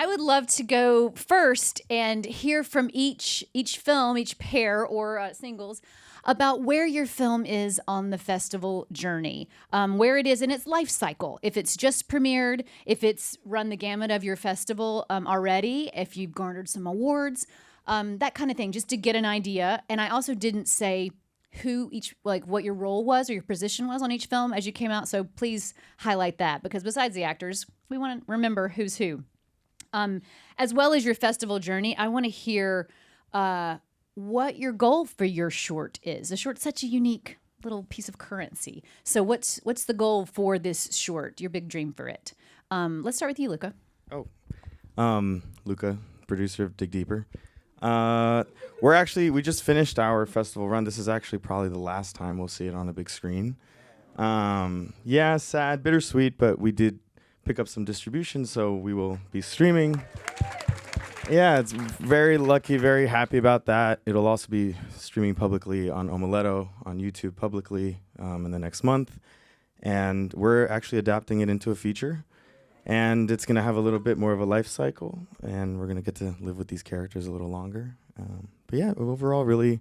I would love to go first and hear from each film, each pair or singles, about where your film is on the festival journey, where it is in its life cycle. If it's just premiered, if it's run the gamut of your festival already, if you've garnered some awards, that kind of thing, just to get an idea. And I also didn't say what your role was or your position was on each film as you came out. So please highlight that, because besides the actors, we want to remember who's who. As well as your festival journey, I want to hear what your goal for your short is. The short's such a unique little piece of currency. So what's the goal for this short, your big dream for it? Let's start with you, Lucca. Lucca, producer of Dig Deeper. We just finished our festival run. This is actually probably the last time we'll see it on a big screen. Sad, bittersweet, but we did pick up some distribution, so we will be streaming. Yeah, it's very lucky, very happy about that. It'll also be streaming publicly on Omeletto, on YouTube publicly in the next month. And we're actually adapting it into a feature. And it's going to have a little bit more of a life cycle, and we're going to get to live with these characters a little longer. But yeah, overall, really,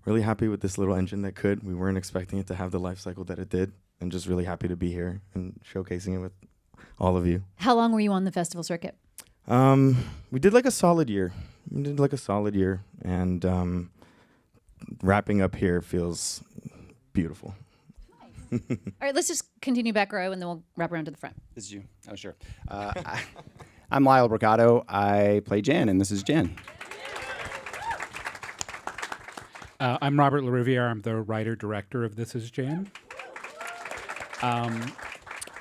really happy with this little engine that could. We weren't expecting it to have the life cycle that it did, and just really happy to be here and showcasing it with all of you. How long were you on the festival circuit? We did like a solid year. And wrapping up here feels beautiful. All right, let's just continue back row, and then we'll wrap around to the front. This is you. Oh, sure. I'm Lyle Brocato. I play Jan, and this is Jan. I'm Robert Larriviere. I'm the writer-director of This Is Jan.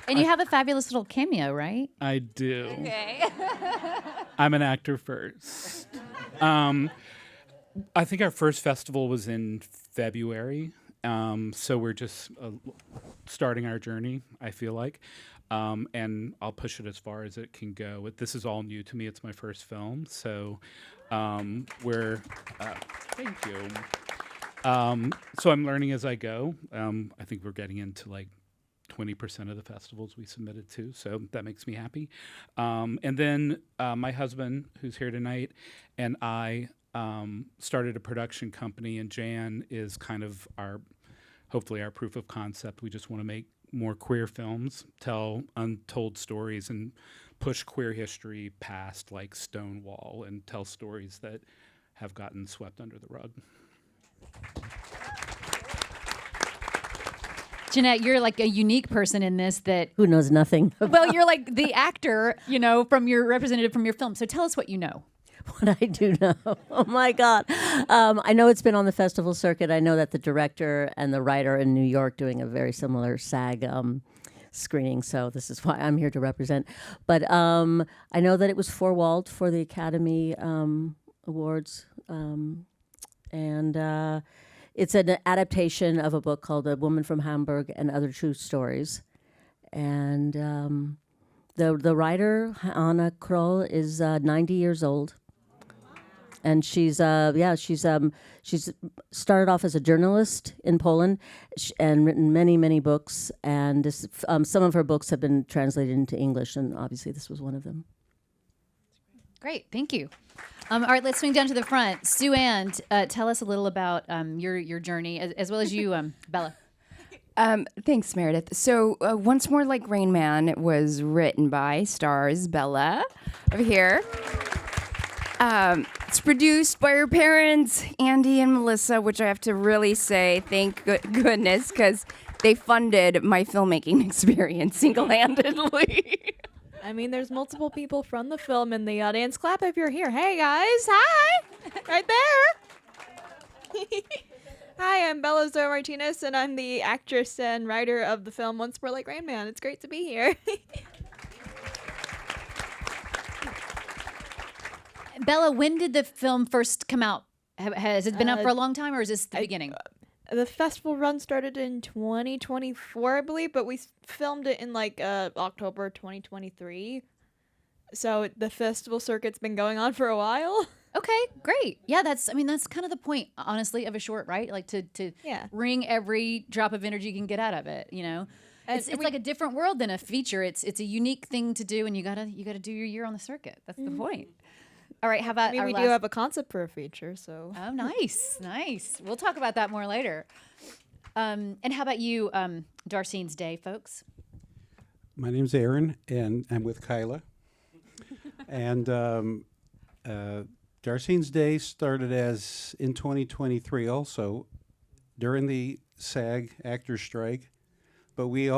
And you have a fabulous little cameo, right? I do. Okay. I'm an actor first. I think our first festival was in February. So we're just starting our journey, I feel like. And I'll push it as far as it can go. This is all new to me. It's my first film. So thank you. So I'm learning as I go. I think we're getting into like 20% of the festivals we submitted to. So that makes me happy. And then my husband, who's here tonight, and I started a production company, and Jan is kind of hopefully our proof of concept. We just want to make more queer films, tell untold stories, and push queer history past like Stonewall, and tell stories that have gotten swept under the rug. Jenette, you're like a unique person in this who knows nothing. Well, you're like the actor, from your representative from your film. So tell us what you know. What I do know. Oh, my God. I know it's been on the festival circuit. I know that the director and the writer in New York doing a very similar SAG screening, so this is why I'm here to represent. But I know that it was forewalled for the Academy Awards, and it's an adaptation of a book called A Woman from Hamburg and Other True Stories. And the writer, Anna Kroll, is 90 years old. And she's started off as a journalist in Poland and written many, many books. And some of her books have been translated into English, and obviously this was one of them. Great, thank you. All right, let's swing down to the front. Sue-Ann, tell us a little about your journey, as well as you, Bella. Thanks, Meredith. So, Once More Like Rain Man was written by stars Bella over here. It's produced by her parents, Andy and Melissa, which I have to really say thank goodness, because they funded my filmmaking experience single-handedly. I mean, there's multiple people from the film in the audience. Clap if you're here. Hey, guys. Hi. Right there. Hi, I'm Bella Zoe Martinez, and I'm the actress and writer of the film Once More Like Rain Man. It's great to be here. Bella, when did the film first come out? Has it been out for a long time, or is this the beginning? The festival run started in 2024, I believe, but we filmed it in October 2023. So the festival circuit's been going on for a while. Okay, great. Yeah, that's kind of the point, honestly, of a short, right? Like to Yeah. wring every drop of energy you can get out of it, It's like a different world than a feature. It's a unique thing to do, and you gotta do your year on the circuit. That's the point. All right, how about I mean, our we last... do have a concept for a feature, so. Oh, nice. We'll talk about that more later. And how about you, Darcine's Day, folks? My name's Aaron, and I'm with Kyla. And Darcine's Day started as in 2023 also during the SAG-AFTRA strike, but we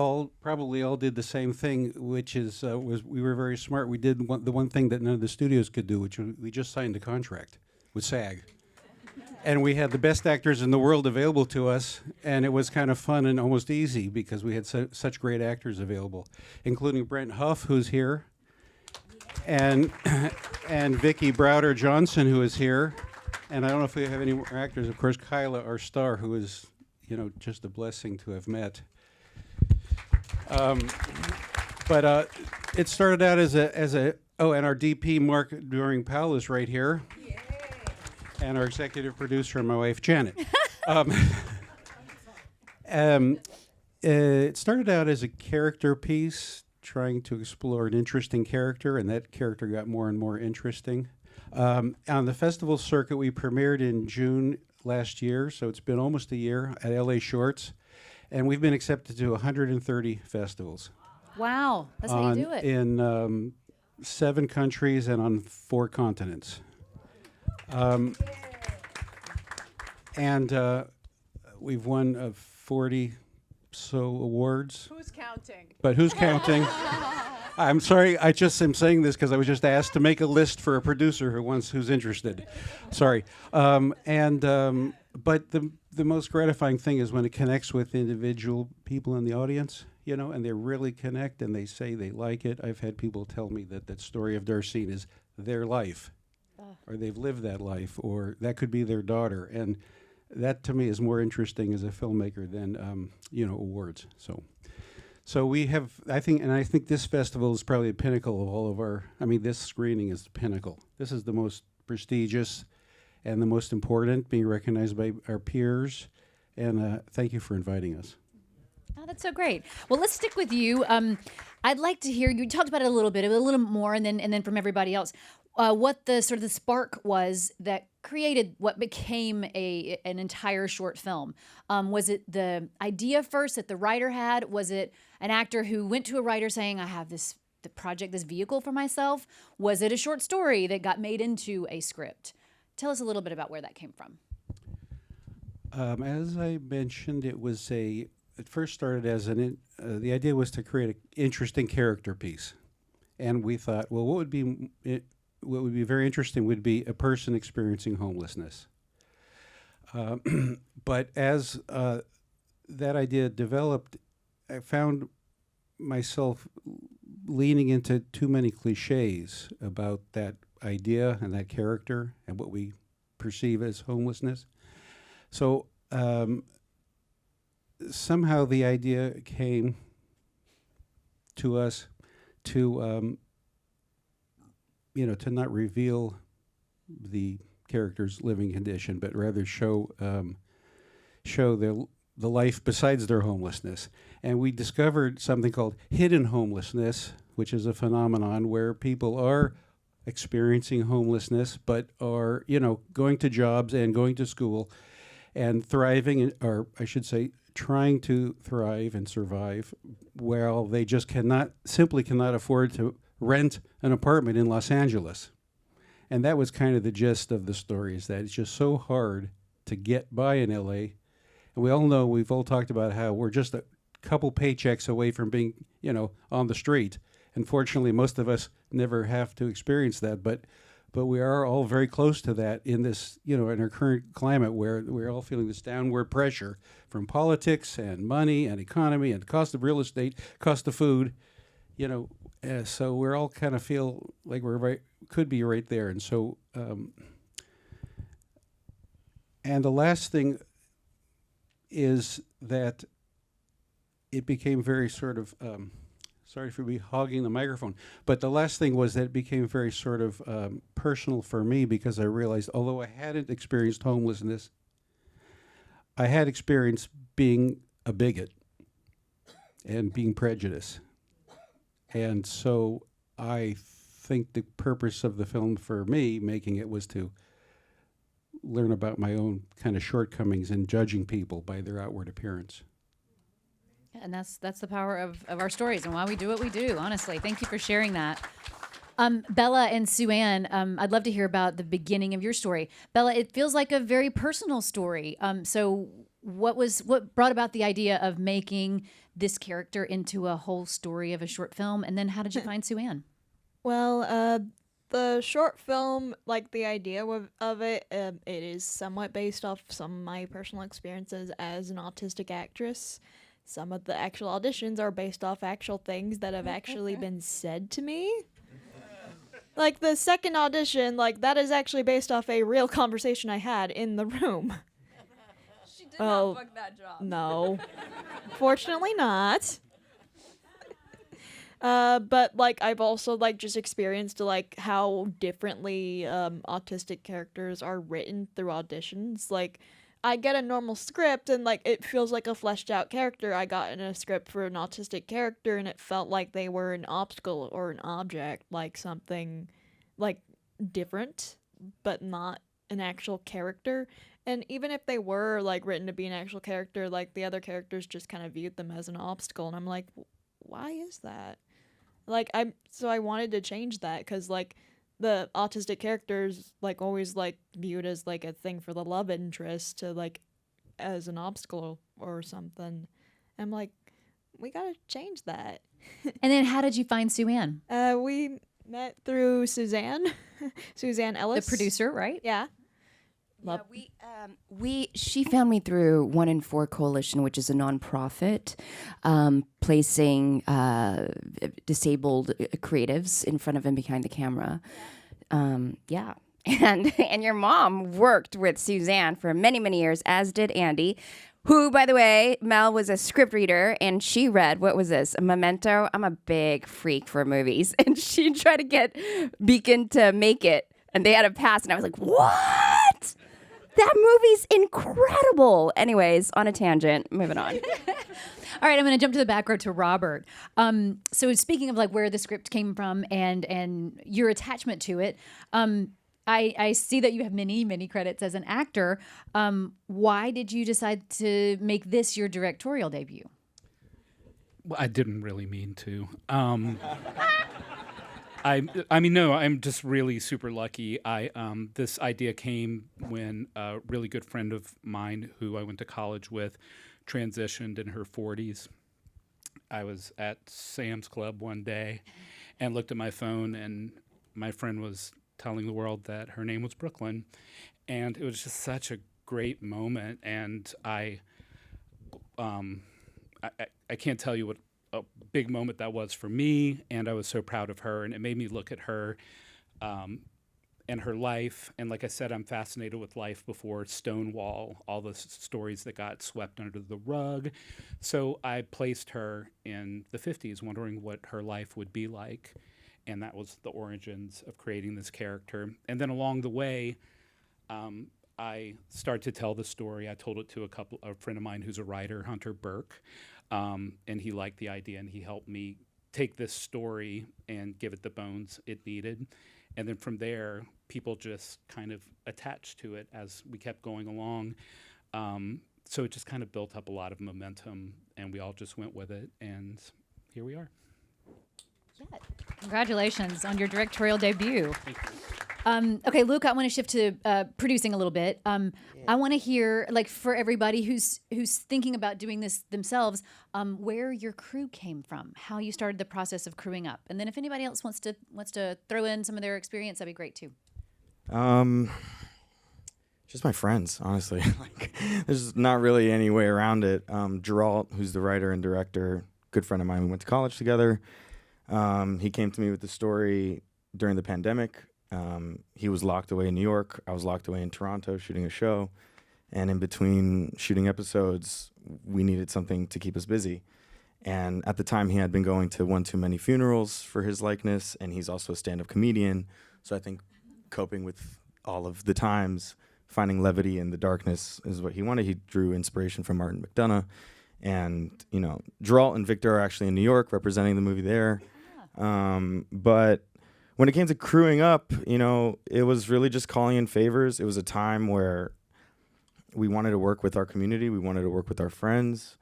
probably all did the same thing, which is we were very smart. We did the one thing that none of the studios could do, which we just signed a contract with SAG. And we had the best actors in the world available to us, and it was kind of fun and almost easy because we had such great actors available, including Brent Huff, who's here, and Vicky Browder Johnson, who is here. And I don't know if we have any more actors. Of course, Kyla, our star, who is, just a blessing to have met. But it started out as a and our DP Mark During-Powell is right here. And our executive producer, my wife, Jenette. It started out as a character piece, trying to explore an interesting character, and that character got more and more interesting. On the festival circuit, we premiered in June last year, so it's been almost a year at LA Shorts, and we've been accepted to 130 festivals. Wow, that's how you do it. In 7 countries and on 4 continents. And we've won 40 so awards. Who's counting? But who's counting? I'm sorry, I just am saying this because I was just asked to make a list for a producer who's interested. Sorry. But the most gratifying thing is when it connects with individual people in the audience, and they really connect and they say they like it. I've had people tell me that story of Darcine is their life. Or they've lived that life, or that could be their daughter, and that to me is more interesting as a filmmaker than awards. So we have, I think this festival is probably the pinnacle of all of our. This screening is the pinnacle. This is the most prestigious and the most important, being recognized by our peers. And thank you for inviting us. Oh, that's so great. Well, let's stick with you. I'd like to hear you talked about it a little more, and then from everybody else. What the sort of the spark was that created what became an entire short film. Was it the idea first that the writer had? Was it an actor who went to a writer saying, I have this vehicle for myself? Was it a short story that got made into a script? Tell us a little bit about where that came from. As I mentioned, it first started as the idea was to create an interesting character piece. And we thought, well, what would be very interesting would be a person experiencing homelessness. But as that idea developed, I found myself leaning into too many cliches about that idea and that character and what we perceive as homelessness. So somehow the idea came to us to not reveal the character's living condition, but rather show the life besides their homelessness. And we discovered something called hidden homelessness, which is a phenomenon where people are experiencing homelessness, but are, going to jobs and going to school and thriving, or I should say, trying to thrive and survive, while they just simply cannot afford to rent an apartment in Los Angeles. And that was kind of the gist of the story, is that it's just so hard to get by in LA. And we all know, we've all talked about how we're just a couple paychecks away from being, on the street. Unfortunately, most of us never have to experience that, but we are all very close to that in this, in our current climate, where we're all feeling this downward pressure from politics and money and economy and cost of real estate, cost of food, so we're all kind of feel like could be right there. And so, and the last thing is that it became very sort of, Sorry for me hogging the microphone. But the last thing was that it became very sort of personal for me because I realized, although I hadn't experienced homelessness, I had experienced being a bigot and being prejudiced. And so I think the purpose of the film for me, making it, was to learn about my own kind of shortcomings in judging people by their outward appearance. And that's the power of our stories and why we do what we do, honestly. Thank you for sharing that. Bella and Sue-Ann, I'd love to hear about the beginning of your story. Bella, it feels like a very personal story. So what brought about the idea of making this character into a whole story of a short film? And then how did you find Sue-Ann? Well, the short film, like the idea of it, it is somewhat based off some of my personal experiences as an autistic actress. Some of the actual auditions are based off actual things that have actually been said to me. Like the second audition, like that is actually based off a real conversation I had in the room. She did not book that job. No. Fortunately not. But like I've also like just experienced like how differently autistic characters are written through auditions. Like I get a normal script and like it feels like a fleshed out character. I got in a script for an autistic character and it felt like they were an obstacle or an object, like something like different, but not an actual character. And even if they were like written to be an actual character, like the other characters just kind of viewed them as an obstacle. And I'm like, why is that? Like I wanted to change that because like the autistic characters like always like viewed as like a thing for the love interest to like as an obstacle or something. I'm like, we gotta change that. And then how did you find Sue-Ann? We met through Suzanne Ellis, The producer, right? Yeah. Yeah, she found me through 1 in 4 Coalition, which is a nonprofit placing disabled creatives in front of and behind the camera. Yeah. And your mom worked with Suzanne for many, many years, as did Andy, who, by the way, Mel was a script reader, and she read, what was this, Memento? I'm a big freak for movies. And she tried to get Beacon to make it, and they had a pass, and I was like, what? That movie's incredible. Anyways, on a tangent, moving on. All right, I'm going to jump to the back row to Robert. So speaking of like where the script came from and your attachment to it, I see that you have many credits as an actor. Why did you decide to make this your directorial debut? Well, I didn't really mean to. I mean, no, I'm just really super lucky. This idea came when a really good friend of mine who I went to college with transitioned in her 40s. I was at Sam's Club one day and looked at my phone, and my friend was telling the world that her name was Brooklyn. And it was just such a great moment. And I can't tell you what a big moment that was for me, and I was so proud of her, and it made me look at her and her life. And like I said, I'm fascinated with life before Stonewall, all the stories that got swept under the rug. So I placed her in the 50s, wondering what her life would be like, and that was the origins of creating this character. And then along the way, I started to tell the story. I told it to a friend of mine who's a writer, Hunter Burke, and he liked the idea, and he helped me take this story and give it the bones it needed. And then from there, people just kind of attached to it as we kept going along. So it just kind of built up a lot of momentum, and we all just went with it, and here we are. Yeah. Congratulations on your directorial debut. Thank you. Okay, Luke, I want to shift to producing a little bit. I want to hear, like, for everybody who's thinking about doing this themselves, where your crew came from, how you started the process of crewing up, and then if anybody else wants to throw in some of their experience, that'd be great too. Just my friends, honestly. Like, there's not really any way around it. Geralt, who's the writer and director, good friend of mine. We went to college together. He came to me with the story during the pandemic. He was locked away in New York. I was locked away in Toronto shooting a show. And in between shooting episodes, we needed something to keep us busy. And at the time, he had been going to one too many funerals for his likeness, and he's also a stand-up comedian. So I think coping with all of the times, finding levity in the darkness is what he wanted. He drew inspiration from Martin McDonagh. And, you know, Geralt and Victor are actually in New York representing the movie there. But when it came to crewing up, you know, it was really just calling in favors. It was a time where we wanted to work with our community. We wanted to work with our friends.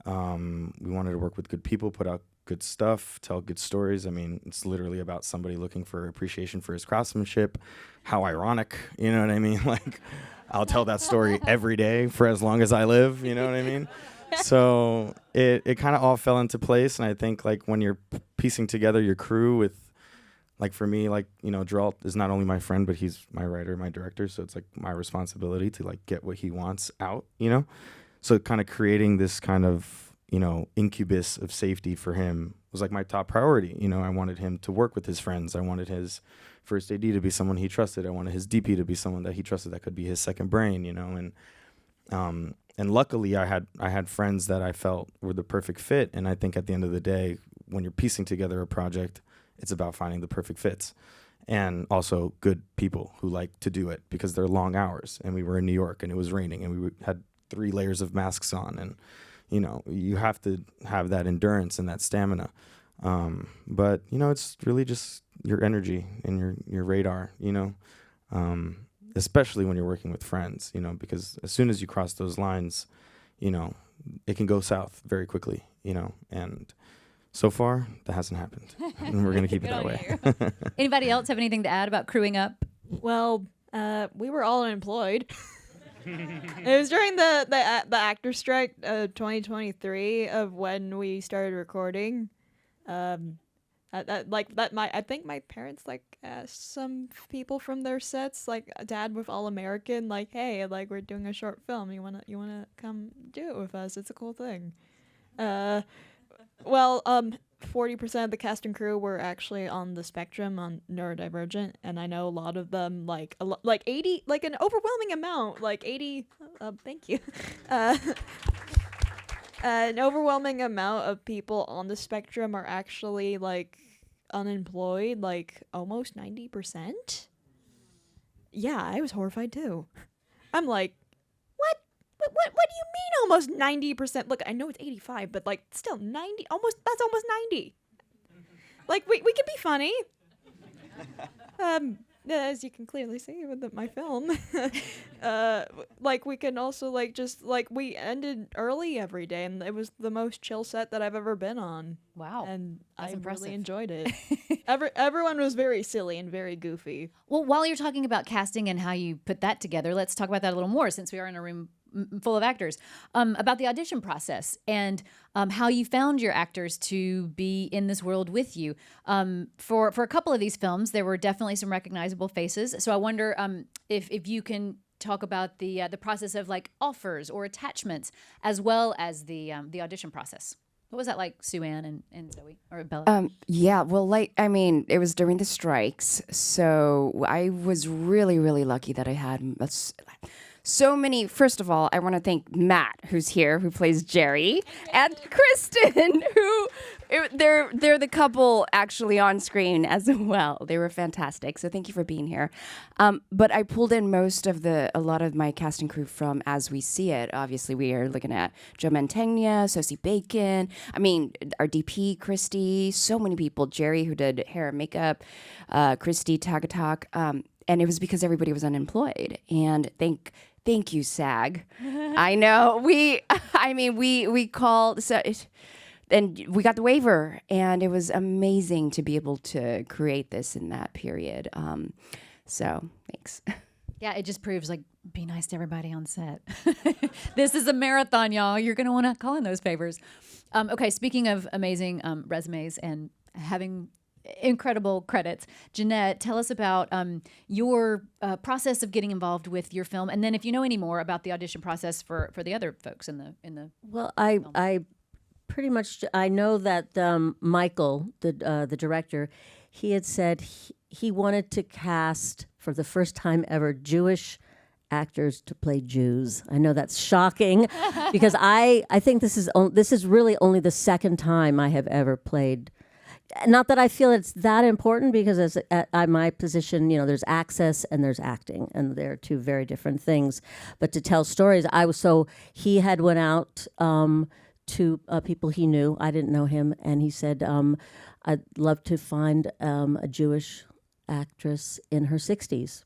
We wanted to work with good people, put out good stuff, tell good stories. I mean, it's literally about somebody looking for appreciation for his craftsmanship. How ironic, you know what I mean? Like, I'll tell that story every day for as long as I live, you know what I mean? So it kind of all fell into place. And I think, like, when you're piecing together your crew with, like, for me, like, you know, Geralt is not only my friend, but he's my writer, my director. So it's, like, my responsibility to, like, get what he wants out, you know? So kind of creating this kind of, you know, incubus of safety for him was, like, my top priority. You know, I wanted him to work with his friends. I wanted his first AD to be someone he trusted. I wanted his DP to be someone that he trusted that could be his second brain, you know? And luckily, I had friends that I felt were the perfect fit. And I think at the end of the day, when you're piecing together a project, it's about finding the perfect fits. And also good people who like to do it, because they're long hours. And we were in New York and it was raining and we had 3 layers of masks on. And, you know, you have to have that endurance and that stamina. But, you know, it's really just your energy and your radar, you know, especially when you're working with friends, you know, because as soon as you cross those lines, you know, it can go south very quickly, you know, and so far that hasn't happened. And we're going to keep it that way. Anybody else have anything to add about crewing up? Well, we were all unemployed. It was during the actor strike 2023 of when we started recording. I think my parents like asked some people from their sets, like Dad with All American, like, hey, like, we're doing a short film. You wanna come do it with us? It's a cool thing. 40% of the cast and crew were actually on the spectrum on neurodivergent, and I know a lot of them, like 80, like an overwhelming amount, like 80. Thank you. An overwhelming amount of people on the spectrum are actually, like, unemployed, like almost 90%. Yeah, I was horrified too. I'm like, what do you mean almost 90%? Look, I know it's 85, but, like, still 90, that's almost 90. Like, we could be funny. As you can clearly see with my film. Like, we can also, like, just, like, we ended early every day, and it was the most chill set that I've ever been on. Wow. And That's I impressive. really enjoyed it. Everyone was very silly and very goofy. Well, while you're talking about casting and how you put that together, let's talk about that a little more, since we are in a room full of actors, about the audition process and how you found your actors to be in this world with you. For a couple of these films, there were definitely some recognizable faces. So I wonder if you can talk about the process of, like, offers or attachments, as well as the audition process. What was that like, Sue Ann and Zoe or Bella? Yeah, well, like, I mean, it was during the strikes, so I was really, really lucky that I had so many. First of all, I want to thank Matt, who's here, who plays Jerry, and Kristen, who they're the couple actually on screen as well. They were fantastic, so thank you for being here. But I pulled in a lot of my cast and crew from As We See It. Obviously, we are looking at Joe Mantegna, Sosie Bacon. I mean, our DP, Christy, so many people. Jerry, who did hair and makeup, Christy Tagatok. And it was because everybody was unemployed. And thank you, SAG. I know we called, and we got the waiver, and it was amazing to be able to create this in that period. So thanks. Yeah, it just proves, like, be nice to everybody on set. This is a marathon, y'all. You're going to want to call in those favors. Okay, speaking of amazing resumes and having incredible credits, Jenette, tell us about your process of getting involved with your film, and then if you know any more about the audition process for the other folks in the. Well, I pretty much, I know that Michael, the director, he had said he wanted to cast for the first time ever Jewish actors to play Jews. I know that's shocking because I think this is really only the second time I have ever played. Not that I feel it's that important, because as at my position, there's access and there's acting, and they're two very different things. But to tell stories, he had went out to people he knew. I didn't know him, and he said, I'd love to find a Jewish actress in her 60s.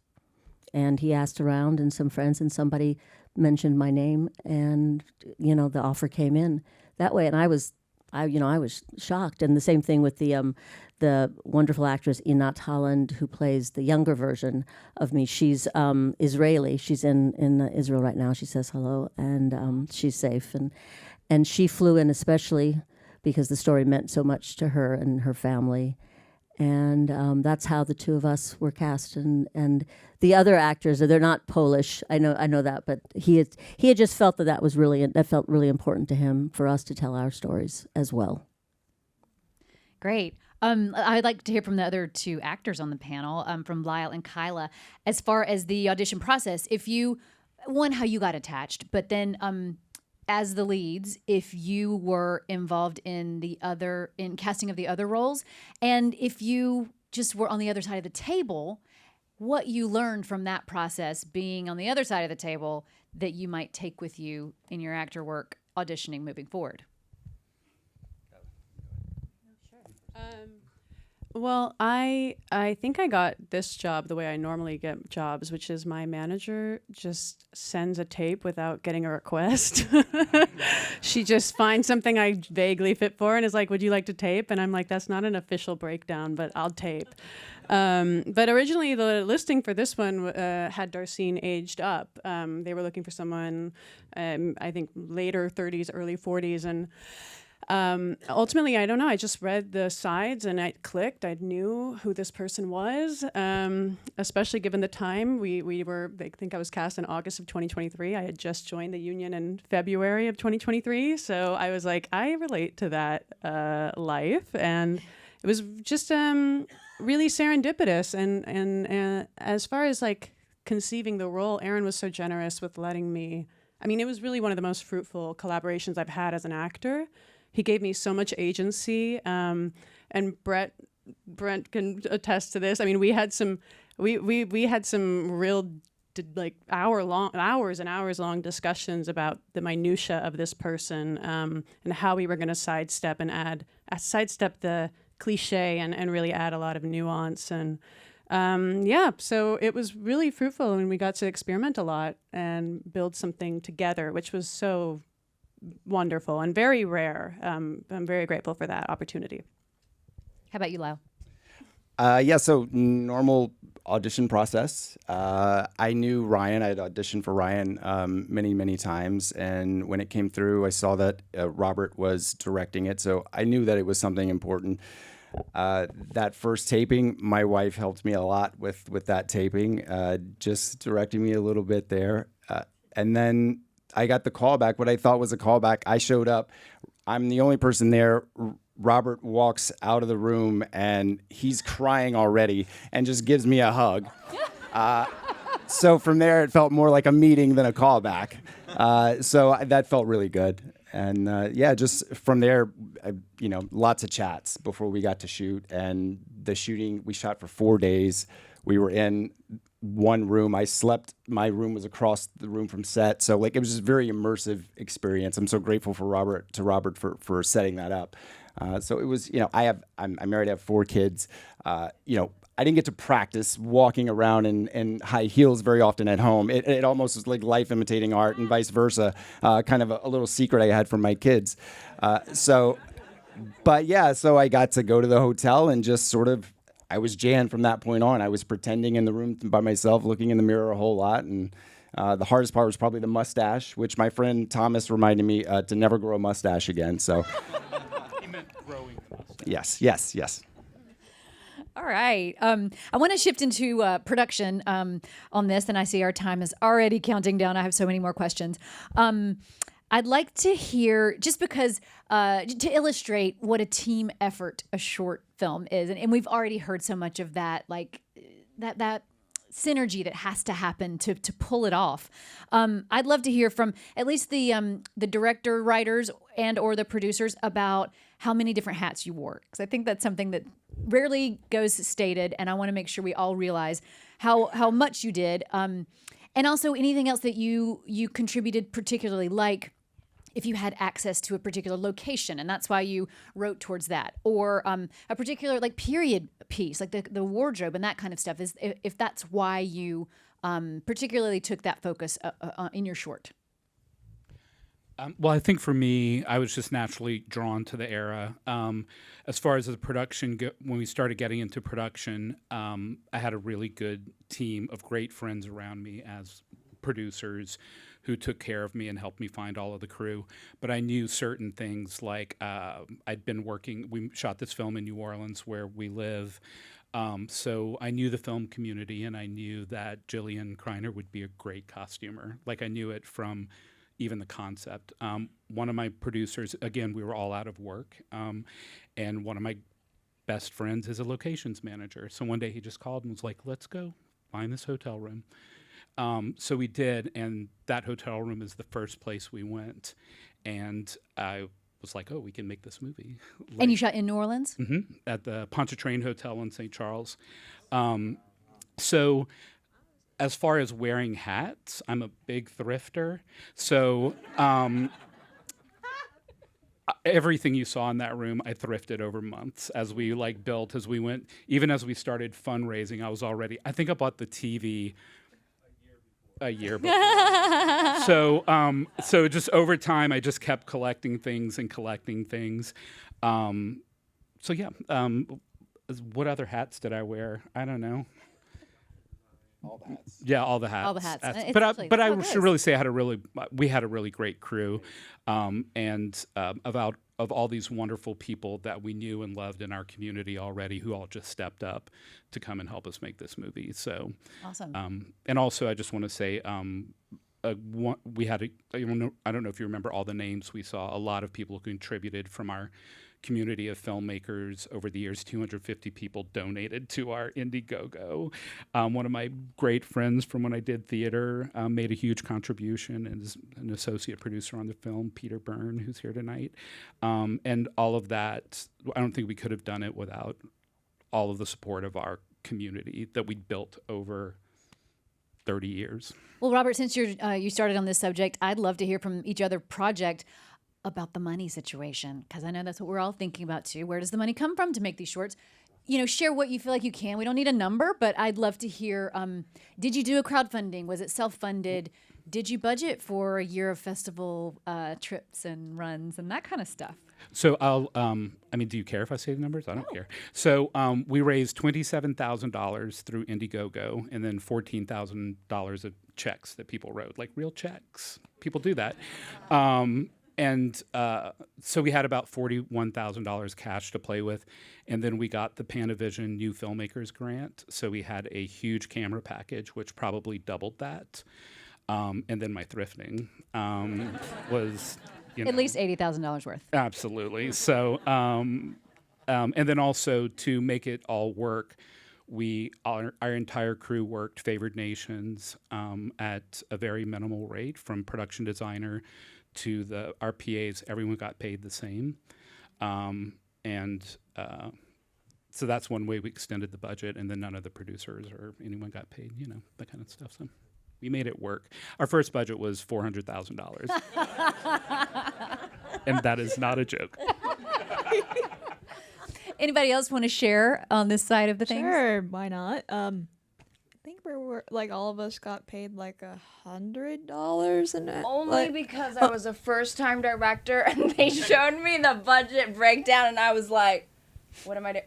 And he asked around and some friends, and somebody mentioned my name, and the offer came in that way. And I was shocked. And the same thing with the wonderful actress Inat Holland, who plays the younger version of me. She's Israeli. She's in Israel right now. She says hello, and she's safe. And she flew in especially because the story meant so much to her and her family. And that's how the two of us were cast. And the other actors, they're not Polish. I know that, but he had just felt that felt really important to him for us to tell our stories as well. Great. I'd like to hear from the other two actors on the panel, from Lyle and Kyla, as far as the audition process. How you got attached, but then as the leads, if you were involved in casting of the other roles, and if you just were on the other side of the table, what you learned from that process, being on the other side of the table, that you might take with you in your actor work auditioning moving forward. Well, I think I got this job the way I normally get jobs, which is my manager just sends a tape without getting a request. She just finds something I vaguely fit for and is like, would you like to tape? And I'm like, that's not an official breakdown, but I'll tape. But originally the listing for this one had Darcine aged up. They were looking for someone, I think, later 30s, early 40s. And ultimately, I don't know. I just read the sides and it clicked. I knew who this person was, especially given the time. I think I was cast in August of 2023. I had just joined the union in February of 2023. So I was like, I relate to that life. And it was just really serendipitous. And as far as like conceiving the role, Aaron was so generous with letting me. I mean, it was really one of the most fruitful collaborations I've had as an actor. He gave me so much agency, and Brent can attest to this. I mean, we had some real hours and hours long discussions about the minutia of this person, and how we were going to sidestep the cliche and really add a lot of nuance. And so it was really fruitful, and we got to experiment a lot and build something together, which was so wonderful and very rare. I'm very grateful for that opportunity. How about you, Lyle? So normal audition process. I knew Ryan. I had auditioned for Ryan many, many times. And when it came through, I saw that Robert was directing it. So I knew that it was something important. That first taping, my wife helped me a lot with that taping, just directing me a little bit there. And then I got the callback, what I thought was a callback. I showed up. I'm the only person there. Robert walks out of the room and he's crying already and just gives me a hug. So from there, it felt more like a meeting than a callback. So that felt really good. And just from there, lots of chats before we got to shoot. And the shooting, we shot for 4 days. We were in one room. I slept. My room was across the room from set. So it was just a very immersive experience. I'm so grateful for Robert for setting that up. So it was, I'm married, I have 4 kids. I didn't get to practice walking around in high heels very often at home. It almost was like life imitating art and vice versa. Kind of a little secret I had from my kids. So I got to go to the hotel and just sort of, I was Jan from that point on. I was pretending in the room by myself, looking in the mirror a whole lot. And the hardest part was probably the mustache, which my friend Thomas reminded me to never grow a mustache again. So He meant growing the mustache. Yes. All right. I want to shift into production on this, and I see our time is already counting down. I have so many more questions. I'd like to hear, just because to illustrate what a team effort a short film is, and we've already heard so much of that, like that synergy that has to happen to pull it off. I'd love to hear from at least the director, writers, and or the producers about how many different hats you wore, because I think that's something that rarely goes stated, and I want to make sure we all realize how much you did, and also anything else that you contributed particularly, like if you had access to a particular location and that's why you wrote towards that, or a particular like period piece, like the wardrobe and that kind of stuff, is if that's why you particularly took that focus in your short. Well, I think for me, I was just naturally drawn to the era. As far as the production, when we started getting into production, I had a really good team of great friends around me as producers who took care of me and helped me find all of the crew. But I knew certain things, like I'd been working, we shot this film in New Orleans where we live. So I knew the film community, and I knew that Jillian Kreiner would be a great costumer. Like, I knew it from even the concept. One of my producers, again, we were all out of work, and one of my best friends is a locations manager. So one day he just called and was like, let's go find this hotel room. So we did, and that hotel room is the first place we went. And I was like, oh, we can make this movie. And you shot in New Orleans? Mm-hmm, at the Pontchartrain Hotel in St. Charles. So as far as wearing hats, I'm a big thrifter. So everything you saw in that room, I thrifted over months as we built, as we went, even as we started fundraising. I think I bought the TV a year before. So just over time, I just kept collecting things. So yeah, what other hats did I wear? I don't know. All the hats. Yeah, all the hats. All the hats. But I should really say we had a really great crew, and of all these wonderful people that we knew and loved in our community already, who all just stepped up to come and help us make this movie. So awesome. And also, I just want to say, we had I don't know if you remember all the names we saw. A lot of people who contributed from our community of filmmakers over the years. 250 people donated to our Indiegogo. One of my great friends from when I did theater made a huge contribution and is an associate producer on the film, Peter Byrne, who's here tonight. And all of that, I don't think we could have done it without all of the support of our community that we built over 30 years. Well, Robert, since you started on this subject, I'd love to hear from each other project about the money situation, because I know that's what we're all thinking about too. Where does the money come from to make these shorts? Share what you feel like you can. We don't need a number, but I'd love to hear, did you do a crowdfunding? Was it self-funded? Did you budget for a year of festival trips and runs and that kind of stuff? So do you care if I say the numbers? I don't care. So we raised $27,000 through Indiegogo, and then $14,000 of checks that people wrote, like real checks. People do that. And so we had about $41,000 cash to play with. And then we got the Panavision New Filmmakers grant. So we had a huge camera package, which probably doubled that. And then my thrifting was, at least $80,000 worth. Absolutely. So, and then also to make it all work, our entire crew worked favored nations at a very minimal rate, from production designer to the RPAs. Everyone got paid the same. So that's one way we extended the budget, and then none of the producers or anyone got paid, that kind of stuff. So we made it work. Our first budget was $400,000. And that is not a joke. Anybody else want to share on this side of the things? Sure, why not? I think we were all of us got paid $100 an hour. Only because I was a first-time director and they showed me the budget breakdown and I was like, what am I doing?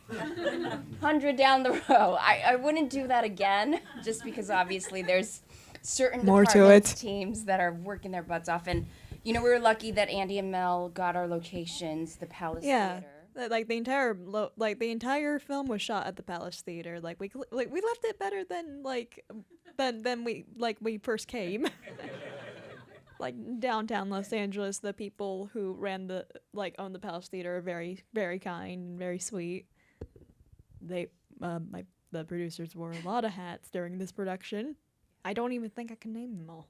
100 down the row. I wouldn't do that again, just because obviously there's certain More to departments, it. teams that are working their butts off. And, we were lucky that Andy and Mel got our locations, the Palace Theater. The entire film was shot at the Palace Theater. We left it better than we first came. Downtown Los Angeles, the people who own the Palace Theater are very, very kind, very sweet. My the producers wore a lot of hats during this production. I don't even think I can name them all.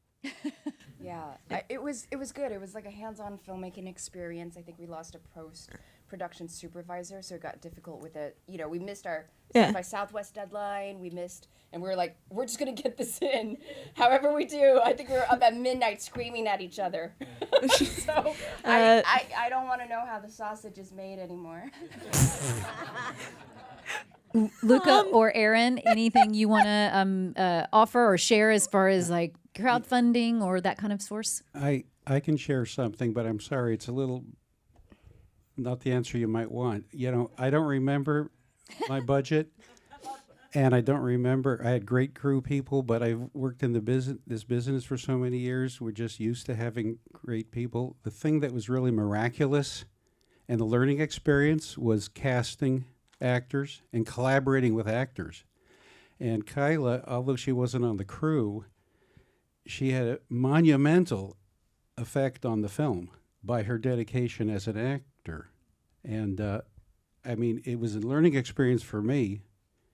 Yeah, it was good. It was like a hands-on filmmaking experience. I think we lost a post-production supervisor, so it got difficult with it. You know, we missed our South by Southwest deadline. We missed, and we were like, we're just gonna get this in, however we do. I think we were up at midnight screaming at each other. So I don't want to know how the sausage is made anymore. Lucca or Aaron, anything you want to offer or share as far as like crowdfunding or that kind of source? I can share something, but I'm sorry, it's a little not the answer you might want. You know, I don't remember my budget, and I don't remember. I had great crew people, but I've worked in this business for so many years. We're just used to having great people. The thing that was really miraculous and the learning experience was casting actors and collaborating with actors. And Kyla, although she wasn't on the crew, she had a monumental effect on the film by her dedication as an actor. And I mean, it was a learning experience for me,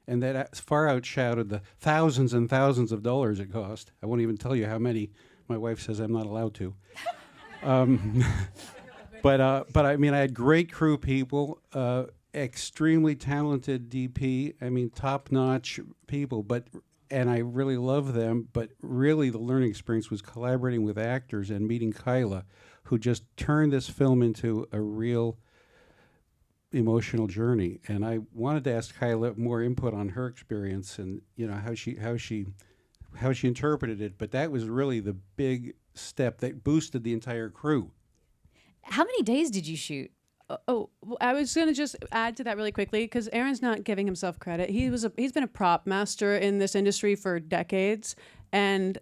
and that far outshadowed the thousands and thousands of dollars it cost. I won't even tell you how many. My wife says I'm not allowed to. But I mean, I had great crew people, extremely talented DP. I mean, top-notch people. And I really love them. But really, the learning experience was collaborating with actors and meeting Kyla, who just turned this film into a real emotional journey. And I wanted to ask Kyla more input on her experience and how she interpreted it. But that was really the big step that boosted the entire crew. How many days did you shoot? I was going to just add to that really quickly because Aaron's not giving himself credit. He's been a prop master in this industry for decades, and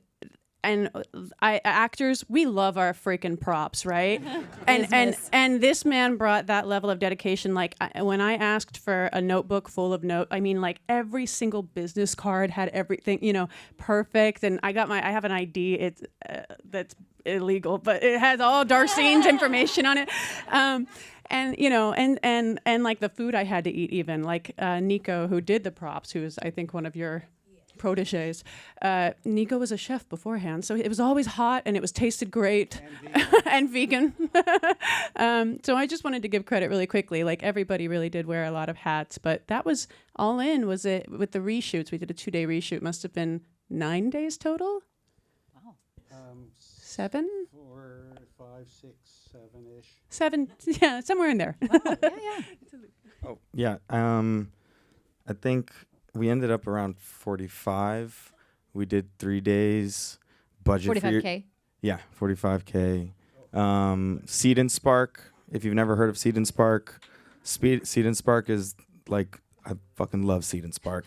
actors, we love our freaking props, right? and this man brought that level of dedication. Like when I asked for a notebook full of I mean, like every single business card had everything, perfect. And I have an ID. It's that's illegal, but it has all Darcine's information on it. And like the food I had to eat, even like Nico, who did the props, who is I think one of your proteges. Nico was a chef beforehand, so it was always hot and it was tasted great and vegan. So I just wanted to give credit really quickly. Like everybody really did wear a lot of hats, but that was all in. Was it with the reshoots? We did a 2-day reshoot. Must have been 9 days total. Wow. 7. 4, 5, 6, 7-ish. 7, yeah, somewhere in there. Wow. Yeah. Oh yeah. I think we ended up around 45. We did 3 days. Budget 45K. Yeah, 45K. Seed and Spark. If you've never heard of Seed and Spark, Seed and Spark is like, I fucking love Seed and Spark.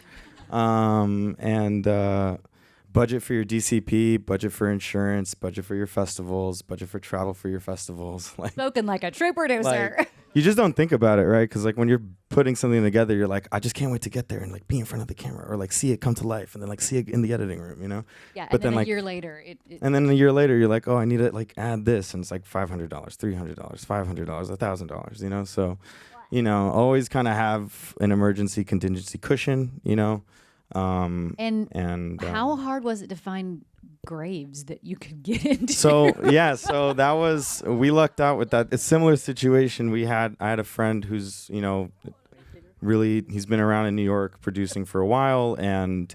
Budget for your DCP, budget for insurance, budget for your festivals, budget for travel for your festivals. Like, Spoken like a true producer. like, you just don't think about it, right? Because like when you're putting something together, you're like, I just can't wait to get there and like be in front of the camera or like see it come to life and then like see it in the editing room, Yeah, But and then like, a year later, and then a year later, you're like, oh, I need to like add this, and it's like $500, $300, $500, $1,000, So, always kind of have an emergency contingency cushion, And how hard was it to find graves that you could get into? So that was, we lucked out with that. A similar situation I had a friend who's, really, he's been around in New York producing for a while, and,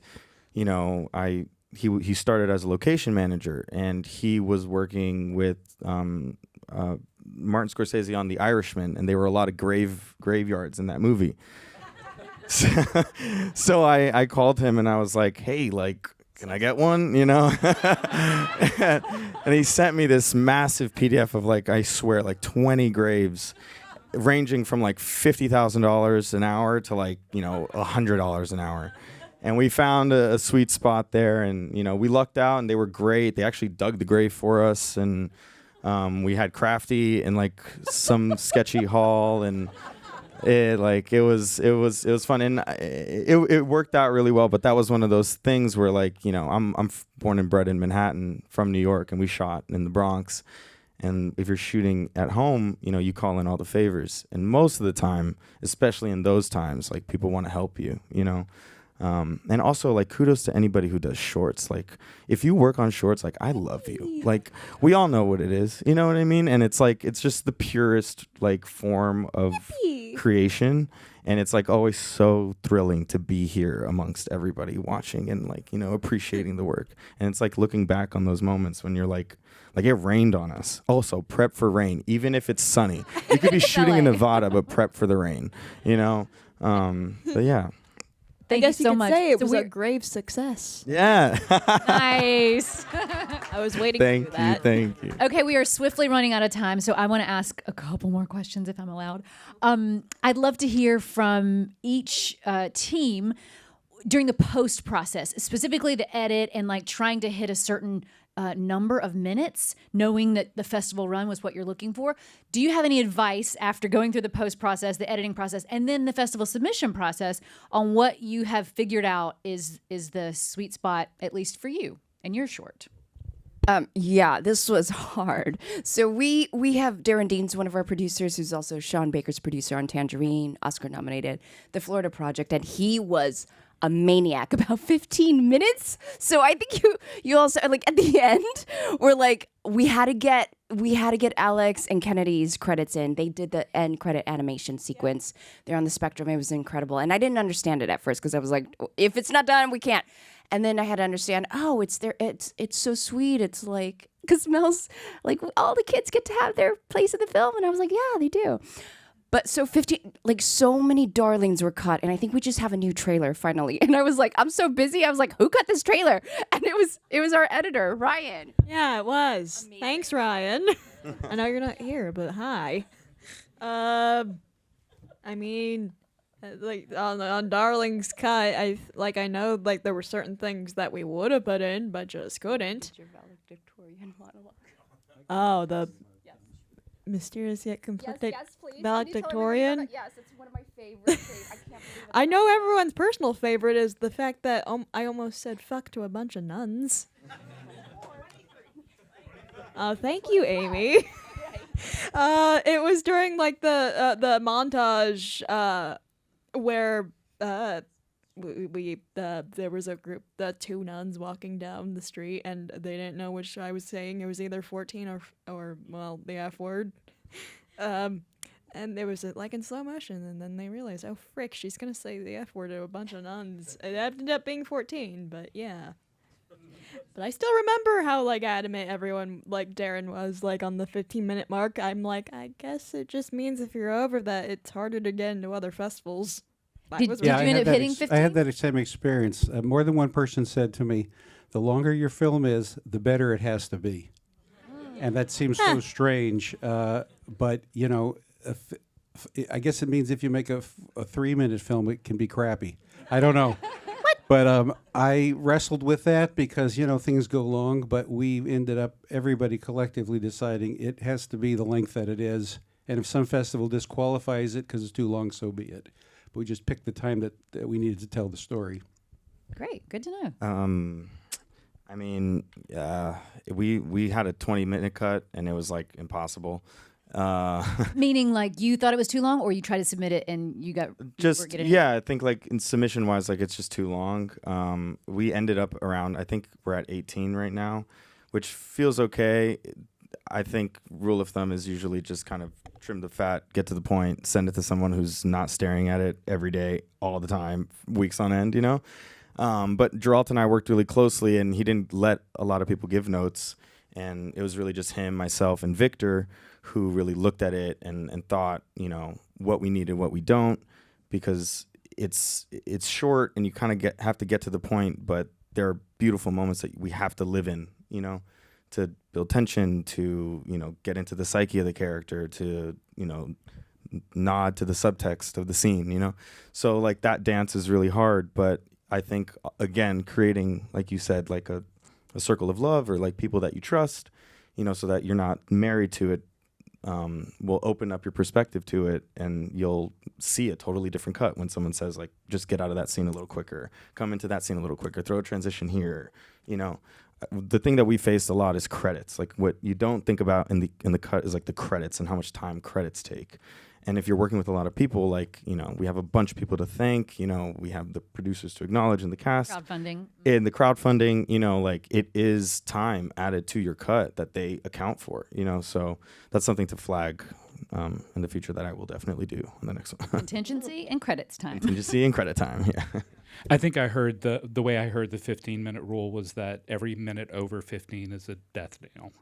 he started as a location manager, and he was working with Martin Scorsese on The Irishman, and there were a lot of graveyards in that movie. So I called him and I was like, hey, like, can I get one? And he sent me this massive PDF of like, I swear, like 20 graves ranging from like $50,000 an hour to like, $100 an hour. And we found a sweet spot there, and, we lucked out, and they were great. They actually dug the grave for us, and we had Crafty in like some sketchy hall, and it was fun, and it worked out really well. But that was one of those things where like, I'm born and bred in Manhattan from New York, and we shot in the Bronx. And if you're shooting at home, you call in all the favors. And most of the time, especially in those times, like people want to help you, And also, like, kudos to anybody who does shorts. Like, if you work on shorts, like, I love you. Like, we all know what it is. You know what I mean? And it's like, it's just the purest, like, form of creation. And it's like always so thrilling to be here amongst everybody watching and, like, you know, appreciating the work. And it's like looking back on those moments when you're like it rained on us. Also, prep for rain, even if it's sunny. You could be shooting in Nevada, but prep for the rain, you know? But yeah. I guess you you so could much. say it So was a we're- grave success. Yeah. Nice. I was waiting Thank for that. Thank you. Okay, we are swiftly running out of time, so I want to ask a couple more questions if I'm allowed. I'd love to hear from each team during the post process, specifically the edit and like trying to hit a certain number of minutes, knowing that the festival run was what you're looking for. Do you have any advice after going through the post process, the editing process, and then the festival submission process on what you have figured out is the sweet spot, at least for you and your short? Yeah, this was hard. So we have Darren Dean's one of our producers, who's also Sean Baker's producer on Tangerine, Oscar nominated, The Florida Project, and he was a maniac about 15 minutes. So I think you also like at the end we're like we had to get Alex and Kennedy's credits in. They did the end credit animation sequence. They're on the Spectrum. It was incredible. And I didn't understand it at first because I was like, if it's not done, we can't. And then I had to understand, oh, it's there. It's so sweet. It's like, because Mel's like, all the kids get to have their place in the film. And I was like, yeah, they do. But so 15, like so many darlings were cut. And I think we just have a new trailer finally. And I was like, I'm so busy. I was like, who cut this trailer? And it was our editor, Ryan. Yeah, it was. Amazing. Thanks, Ryan. I know you're not here, but hi. I mean, like on Darling's cut, I know like there were certain things that we would have put in, but just couldn't. Your valedictorian monologue. Oh, the mysterious yet conflicted please. valedictorian. Yes, it's one of my favorites. I can't believe it. I know everyone's personal favorite is the fact that I almost said fuck to a bunch of nuns. Thank you, Amy. It was during like the montage where we there was a group, the two nuns walking down the street, and they didn't know which I was saying. It was either 14 or well, the F word. And there was like in slow motion, and then they realized, oh frick, she's gonna say the F word to a bunch of nuns. It ended up being 14, but yeah. But I still remember how like adamant everyone, like Darren was, like on the 15-minute mark. I'm like, I guess it just means if you're over that, it's harder to get into other festivals. Did you I end had up hitting 15? I had that same experience. More than one person said to me, the longer your film is, the better it has to be. And that seems so strange. But, you know, I guess it means if you make a 3-minute film, it can be crappy. I don't know. But I wrestled with that because, you know, things go long. But we ended up, everybody collectively deciding it has to be the length that it is. And if some festival disqualifies it because it's too long, so be it. But we just picked the time that we needed to tell the story. Great, good to know. I mean, we had a 20-minute cut, and it was like impossible. Meaning, like you thought it was too long, or you tried to submit it and you got Just yeah, I think like in submission wise, like it's just too long. We ended up around, I think we're at 18 right now, which feels okay. I think rule of thumb is usually just kind of trim the fat, get to the point, send it to someone who's not staring at it every day, all the time, weeks on end, you know? But Geralt and I worked really closely, and he didn't let a lot of people give notes. And it was really just him, myself, and Victor who really looked at it and thought, you know, what we need and what we don't, because it's short and you kind of have to get to the point, but there are beautiful moments that we have to live in, you know, to build tension, to, you know, get into the psyche of the character, to, you know, nod to the subtext of the scene, you know? So like that dance is really hard, but I think, again, creating, like you said, like a circle of love or like people that you trust, you know, so that you're not married to it, will open up your perspective to it, and you'll see a totally different cut when someone says like, just get out of that scene a little quicker, come into that scene a little quicker, throw a transition here, you know. The thing that we faced a lot is credits. Like what you don't think about in the cut is like the credits and how much time credits take. And if you're working with a lot of people, like, you know, we have a bunch of people to thank, you know, we have the producers to acknowledge and the cast. Crowdfunding. In the crowdfunding, you know, like it is time added to your cut that they account for, you know, so that's something to flag in the future that I will definitely do in the next one. Contingency and credits time. Contingency and credit time, yeah. I think I heard the way I heard the 15-minute rule was that every minute over 15 is a death knell.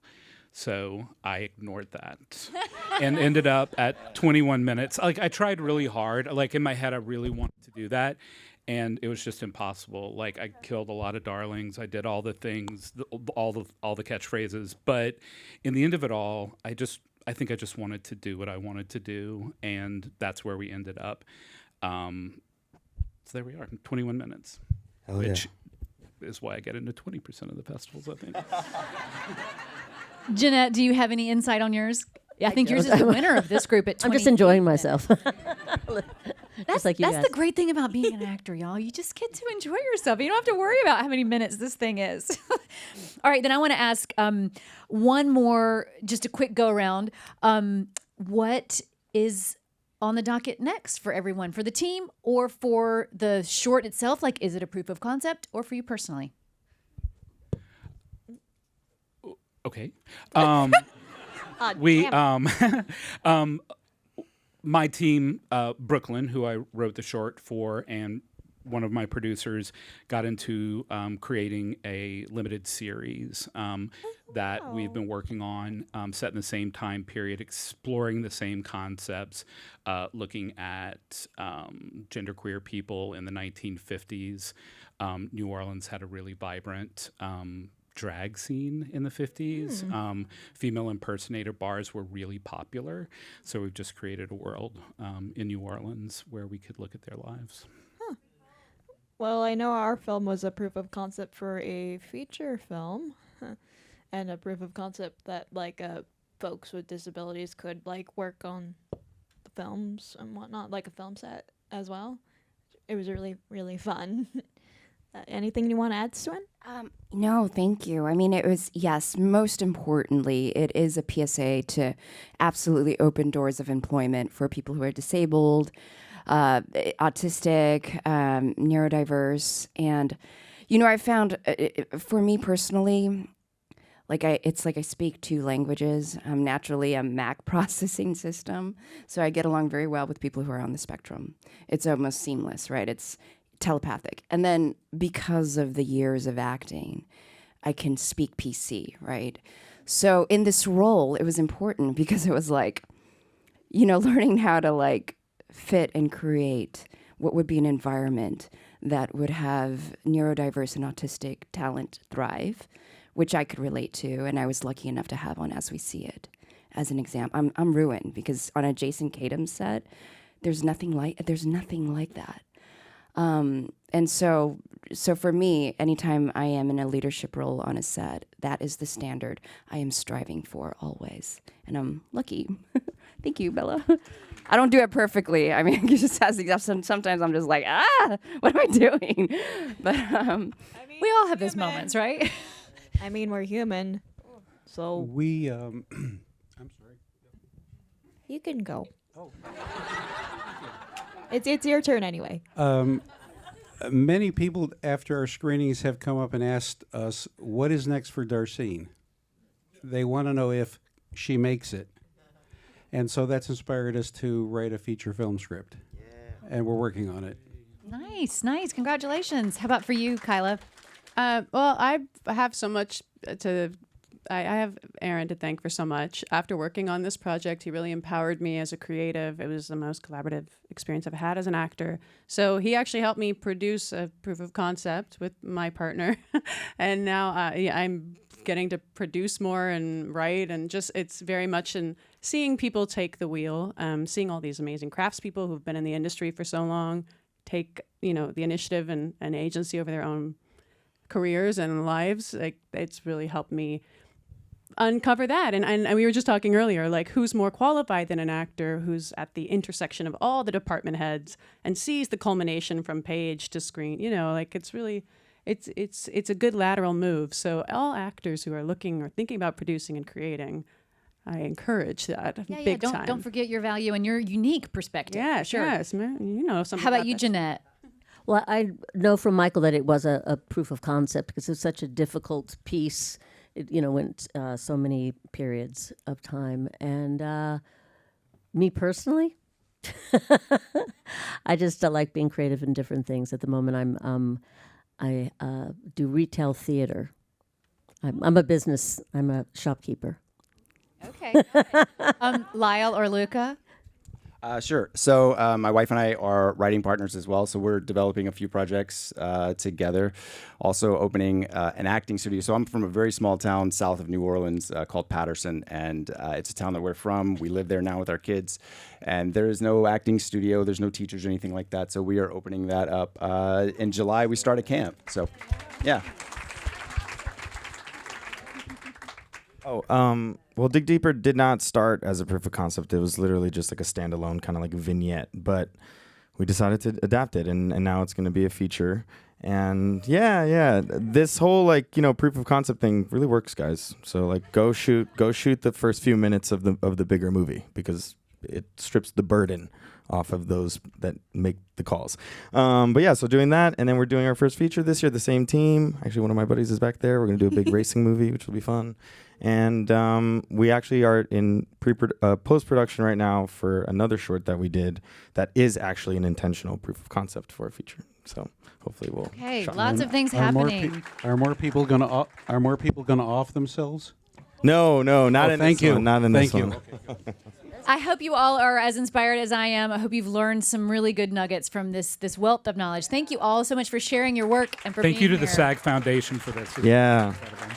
So I ignored that and ended up at 21 minutes. Like, I tried really hard. Like, in my head, I really wanted to do that, and it was just impossible. Like, I killed a lot of darlings. I did all the things, all the catchphrases. But in the end of it all, I think I just wanted to do what I wanted to do, and that's where we ended up. So there we are, 21 minutes, which is why I get into 20% of the festivals, I think. Jenette, do you have any insight on yours? I think yours is the winner of this group at 20. I'm just enjoying myself. That's like you that's guys. the great thing about being an actor, y'all. You just get to enjoy yourself. You don't have to worry about how many minutes this thing is. All right, then I want to ask one more, just a quick go around. What is on the docket next for everyone, for the team or for the short itself? Like, is it a proof of concept or for you personally? Okay. My team, Brooklyn, who I wrote the short for, and one of my producers got into creating a limited series that we've been working on, set in the same time period, exploring the same concepts, looking at genderqueer people in the 1950s. New Orleans had a really vibrant drag scene in the 50s. Female impersonator bars were really popular. So we've just created a world in New Orleans where we could look at their lives. Well, I know our film was a proof of concept for a feature film, and a proof of concept that like folks with disabilities could like work on the films and whatnot, like a film set as well. It was really, really fun. Anything you want to add, Stewart? No, thank you. I mean, it was, yes, most importantly, it is a PSA to absolutely open doors of employment for people who are disabled, autistic, neurodiverse. And, you know, I found, for me personally, it's like I speak two languages. I'm naturally a Mac processing system, so I get along very well with people who are on the spectrum. It's almost seamless, right? It's telepathic. And then because of the years of acting, I can speak PC, right? So in this role, it was important because it was like, you know, learning how to like fit and create what would be an environment that would have neurodiverse and autistic talent thrive, which I could relate to, and I was lucky enough to have on As We See It as an example. I'm ruined because on a Jason Kadam set, there's nothing like that. And so for me, anytime I am in a leadership role on a set, that is the standard I am striving for always. And I'm lucky. Thank you, Bella. I don't do it perfectly. I mean, it just has sometimes I'm just like, what am I doing? But we all have those moments, right? I mean, we're human. So we, I'm sorry. You can go. Oh. It's your turn anyway. Many people after our screenings have come up and asked us, what is next for Darcine? They want to know if she makes it. And so that's inspired us to write a feature film script. Yeah. And we're working on it. Nice. Congratulations. How about for you, Kyla? Well, I have so much to... I have Aaron to thank for so much. After working on this project, he really empowered me as a creative. It was the most collaborative experience I've had as an actor. So he actually helped me produce a proof of concept with my partner. And now I'm getting to produce more and write, and just it's very much in seeing people take the wheel, seeing all these amazing craftspeople who've been in the industry for so long take, you know, the initiative and agency over their own careers and lives. Like, it's really helped me uncover that. And we were just talking earlier, like, who's more qualified than an actor who's at the intersection of all the department heads and sees the culmination from page to screen, you know, like, it's really, it's a good lateral move. So all actors who are looking or thinking about producing and creating, I encourage that Yeah, big don't time. don't forget your value and your unique perspective. Yeah, sure. yes, man. You know something. How about you, Jenette? Well, I know from Michael that it was a proof of concept because it's such a difficult piece. It, went so many periods of time. And me personally, I just like being creative in different things. At the moment, I do retail theater. I'm a shopkeeper. Okay. Lyle or Lucca? Sure. So my wife and I are writing partners as well. So we're developing a few projects together. Also opening an acting studio. So I'm from a very small town south of New Orleans called Patterson, and it's a town that we're from. We live there now with our kids, and there is no acting studio. There's no teachers or anything like that. So we are opening that up in July. We start a camp. So, yeah. Well, Dig Deeper did not start as a proof of concept. It was literally just like a standalone kind of like vignette, but we decided to adapt it, and now it's going to be a feature. And yeah, this whole proof of concept thing really works, guys. So go shoot the first few minutes of the bigger movie, because it strips the burden off of those that make the calls. But yeah, so doing that, and then we're doing our first feature this year, the same team. Actually, one of my buddies is back there. We're going to do a big racing movie, which will be fun. And we actually are in post-production right now for another short that we did that is actually an intentional proof of concept for a feature. So hopefully we'll. Okay, shot lots that. of things Are more happening. are more people gonna off themselves? No, not in thank this you. one. Not in Thank this you. one. I hope you all are as inspired as I am. I hope you've learned some really good nuggets from this wealth of knowledge. Thank you all so much for sharing your work and for Thank being you to the here. SAG Foundation for this. It's Yeah. incredible.